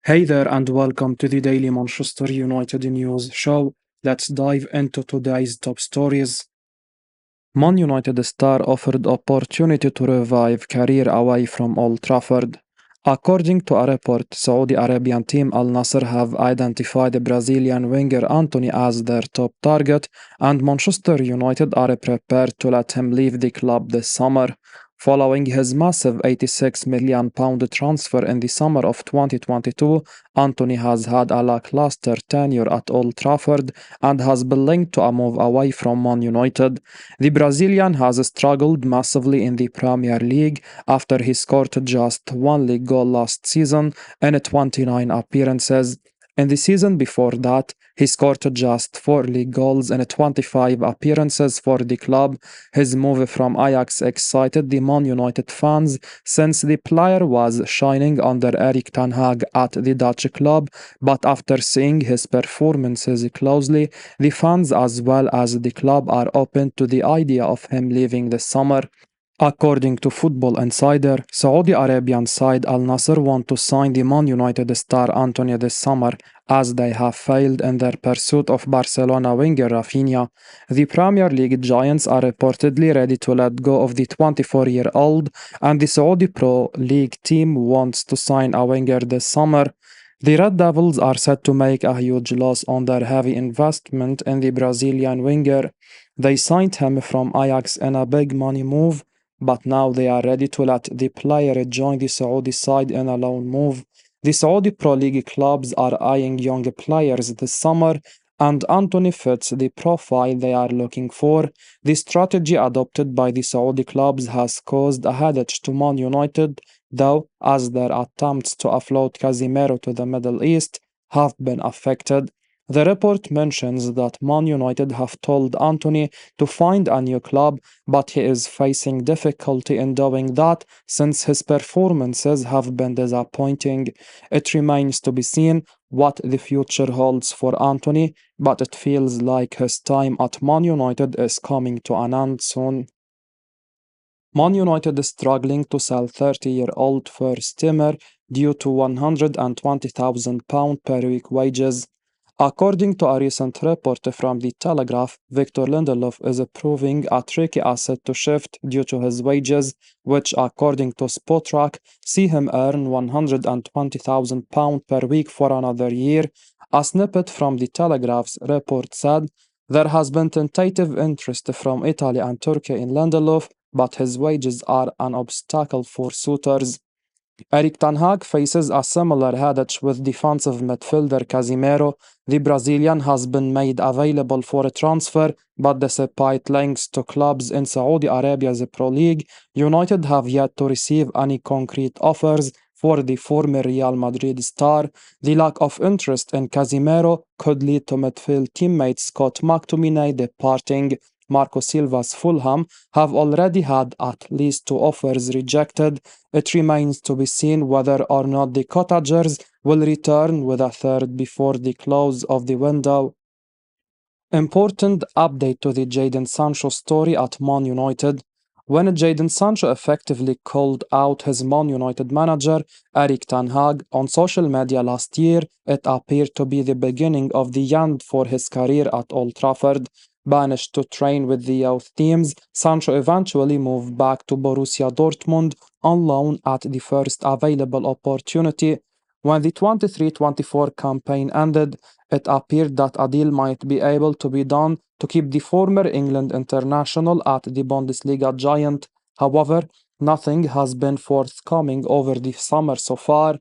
Hey there, and welcome to the Daily Manchester United News Show. Let's dive into today's top stories. Man United star offered opportunity to revive career away from Old Trafford. According to a report, Saudi Arabian team Al-Nassr have identified Brazilian winger Antony as their top target, and Manchester United are prepared to let him leave the club this summer. Following his massive £86 million transfer in the summer of 2022, Antony has had a lackluster tenure at Old Trafford and has been linked to a move away from Man United. The Brazilian has struggled massively in the Premier League after he scored just one league goal last season in 29 appearances. In the season before that, he scored just 4 league goals in 25 appearances for the club. His move from Ajax excited the Man United fans since the player was shining under Erik ten Hag at the Dutch club, but after seeing his performances closely, the fans as well as the club are open to the idea of him leaving this summer. According to Football Insider, Saudi Arabian side Al-Nassr want to sign the Man United star Antony this summer, as they have failed in their pursuit of Barcelona winger Rafinha. The Premier League giants are reportedly ready to let go of the 24-year-old, and the Saudi Pro League team wants to sign a winger this summer. The Red Devils are set to make a huge loss on their heavy investment in the Brazilian winger. They signed him from Ajax in a big money move, but now they are ready to let the player join the Saudi side in a loan move. The Saudi Pro League clubs are eyeing young players this summer, and Antony fits the profile they are looking for. The strategy adopted by the Saudi clubs has caused a headache to Man United, though, as their attempts to offload Casemiro to the Middle East have been affected. The report mentions that Man United have told Antony to find a new club, but he is facing difficulty in doing that since his performances have been disappointing. It remains to be seen what the future holds for Antony, but it feels like his time at Man United is coming to an end soon. Man United is struggling to sell 30-year-old first teamer due to £120,000 per week wages. According to a recent report from the Telegraph, Victor Lindelof is proving a tricky asset to shift due to his wages, which, according to Spotrac, see him earn £120,000 per week for another year. A snippet from the Telegraph's report said, "There has been tentative interest from Italy and Turkey in Lindelof, but his wages are an obstacle for suitors." Erik ten Hag faces a similar headache with defensive midfielder Casemiro. The Brazilian has been made available for a transfer, but despite links to clubs in Saudi Arabia's Pro League, United have yet to receive any concrete offers for the former Real Madrid star. The lack of interest in Casemiro could lead to midfield teammate Scott McTominay departing. Marco Silva's Fulham have already had at least 2 offers rejected. It remains to be seen whether or not the Cottagers will return with a third before the close of the window. Important update to the Jaden Sancho story at Man United. When Jaden Sancho effectively called out his Man United manager, Erik ten Hag, on social media last year, it appeared to be the beginning of the end for his career at Old Trafford. Banished to train with the youth teams, Sancho eventually moved back to Borussia Dortmund on loan at the first available opportunity. When the 23-24 campaign ended, it appeared that a deal might be able to be done to keep the former England international at the Bundesliga giant. However, nothing has been forthcoming over the summer so far.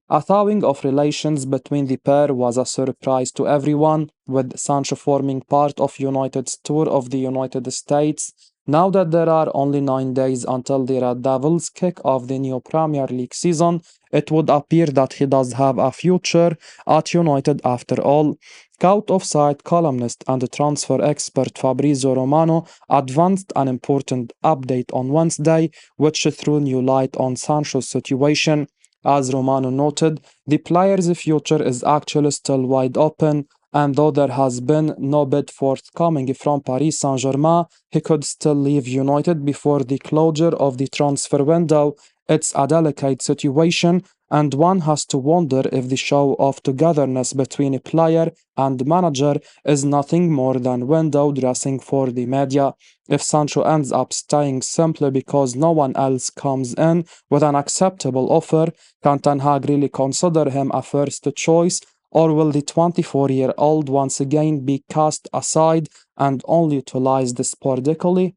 A thawing of relations between the pair was a surprise to everyone, with Sancho forming part of United's tour of the United States. Now that there are only 9 days until the Red Devils kick off the new Premier League season, it would appear that he does have a future at United after all. Scout Offside columnist and transfer expert Fabrizio Romano advanced an important update on Wednesday, which threw new light on Sancho's situation. As Romano noted, the player's future is actually still wide open, and though there has been no bid forthcoming from Paris Saint-Germain, he could still leave United before the closure of the transfer window. It's a delicate situation, and one has to wonder if the show of togetherness between player and manager is nothing more than window dressing for the media. If Sancho ends up staying simply because no one else comes in with an acceptable offer, can Ten Hag really consider him a first choice, or will the 24-year-old once again be cast aside and only utilized sporadically?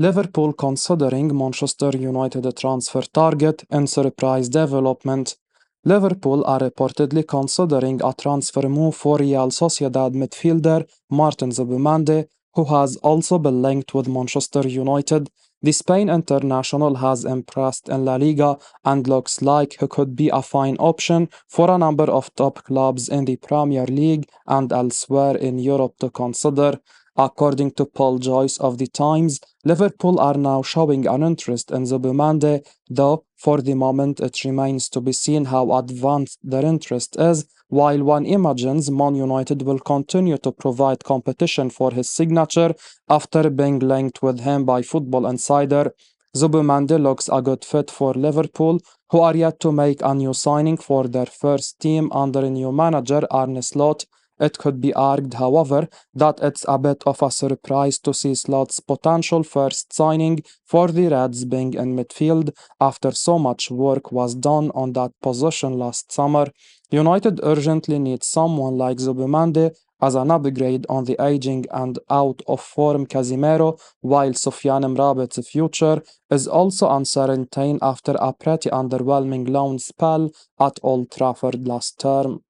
Liverpool considering Manchester United transfer target in surprise development. Liverpool are reportedly considering a transfer move for Real Sociedad midfielder Martin Zubimande, who has also been linked with Manchester United. The Spain international has impressed in La Liga and looks like he could be a fine option for a number of top clubs in the Premier League and elsewhere in Europe to consider. According to Paul Joyce of The Times, Liverpool are now showing an interest in Zubimande, though for the moment it remains to be seen how advanced their interest is, while one imagines Man United will continue to provide competition for his signature after being linked with him by Football Insider. Zubimande looks a good fit for Liverpool, who are yet to make a new signing for their first team under a new manager Arne Slot. It could be argued, however, that it's a bit of a surprise to see Slot's potential first signing for the Reds being in midfield after so much work was done on that position last summer. United urgently needs someone like Zubimande as an upgrade on the aging and out of form Casemiro, while Sofiane Mrabit's future is also uncertain after a pretty underwhelming loan spell at Old Trafford last term.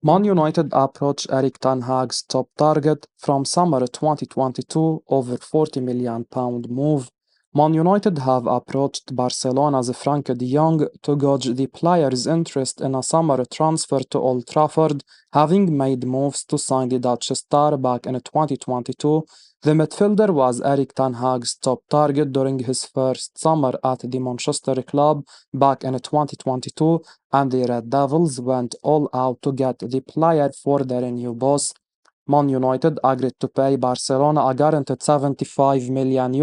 Man United approached Erik Ten Hag's top target from summer 2022 over £40 million move. Man United have approached Barcelona's Frank de Jong to gauge the player's interest in a summer transfer to Old Trafford, having made moves to sign the Dutch star back in 2022. The midfielder was Erik Ten Hag's top target during his first summer at the Manchester club back in 2022, and the Red Devils went all out to get the player for their new boss. Man United agreed to pay Barcelona a guaranteed €75 million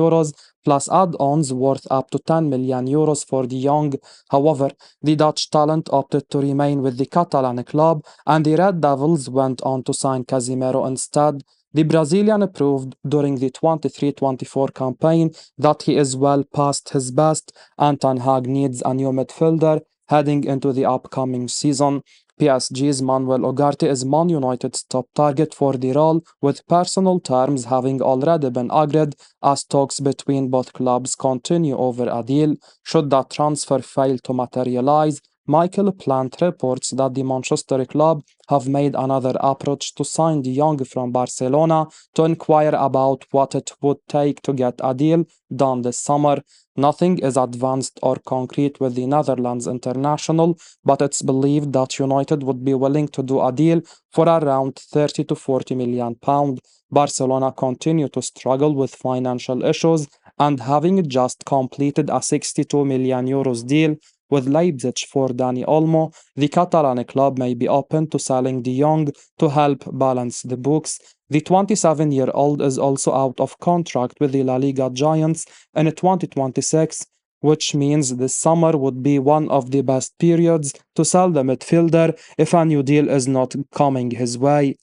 plus add-ons worth up to €10 million for De Jong. However, the Dutch talent opted to remain with the Catalan club, and the Red Devils went on to sign Casemiro instead. The Brazilian proved during the 23-24 campaign that he is well past his best, and Ten Hag needs a new midfielder heading into the upcoming season. PSG's Manuel Ugarte is Man United's top target for the role, with personal terms having already been agreed as talks between both clubs continue over a deal. Should that transfer fail to materialize, Michael Plant reports that the Manchester club have made another approach to sign De Jong from Barcelona to inquire about what it would take to get a deal done this summer. Nothing is advanced or concrete with the Netherlands international, but it's believed that United would be willing to do a deal for around £30 to £40 million. Barcelona continue to struggle with financial issues, and having just completed a €62 million deal with Leipzig for Dani Olmo, the Catalan club may be open to selling De Jong to help balance the books. The 27-year-old is also out of contract with the La Liga Giants in 2026, which means this summer would be one of the best periods to sell the midfielder if a new deal is not coming his way.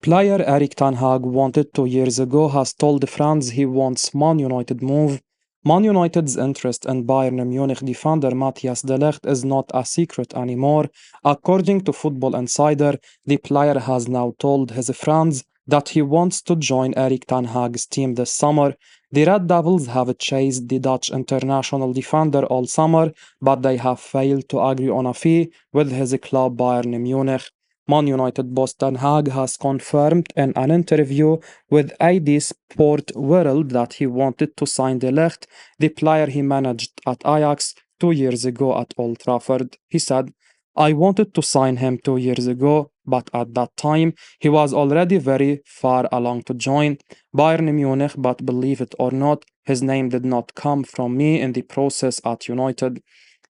Player Erik Ten Hag wanted 2 years ago has told friends he wants Man United move. Man United's interest in Bayern Munich defender Matthias de Ligt is not a secret anymore. According to Football Insider, the player has now told his friends that he wants to join Erik Ten Hag's team this summer. The Red Devils have chased the Dutch international defender all summer, but they have failed to agree on a fee with his club Bayern Munich. Man United boss Ten Hag has confirmed in an interview with ID Sport World that he wanted to sign De Ligt, the player he managed at Ajax 2 years ago at Old Trafford. He said, "I wanted to sign him 2 years ago, but at that time he was already very far along to join Bayern Munich, but believe it or not, his name did not come from me in the process at United."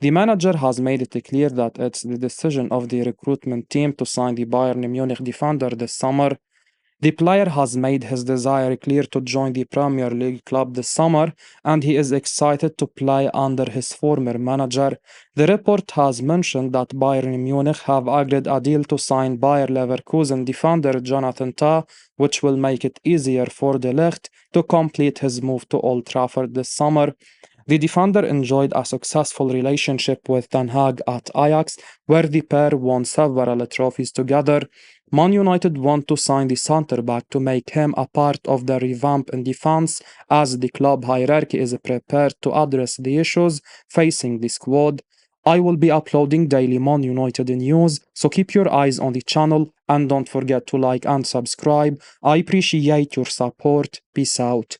The manager has made it clear that it's the decision of the recruitment team to sign the Bayern Munich defender this summer. The player has made his desire clear to join the Premier League club this summer, and he is excited to play under his former manager. The report has mentioned that Bayern Munich have agreed a deal to sign Bayer Leverkusen defender Jonathan Tah, which will make it easier for De Ligt to complete his move to Old Trafford this summer. The defender enjoyed a successful relationship with Ten Hag at Ajax, where the pair won several trophies together. Man United want to sign the centre-back to make him a part of the revamp in defense, as the club hierarchy is prepared to address the issues facing the squad. I will be uploading daily Man United news, so keep your eyes on the channel and don't forget to like and subscribe. I appreciate your support. Peace out.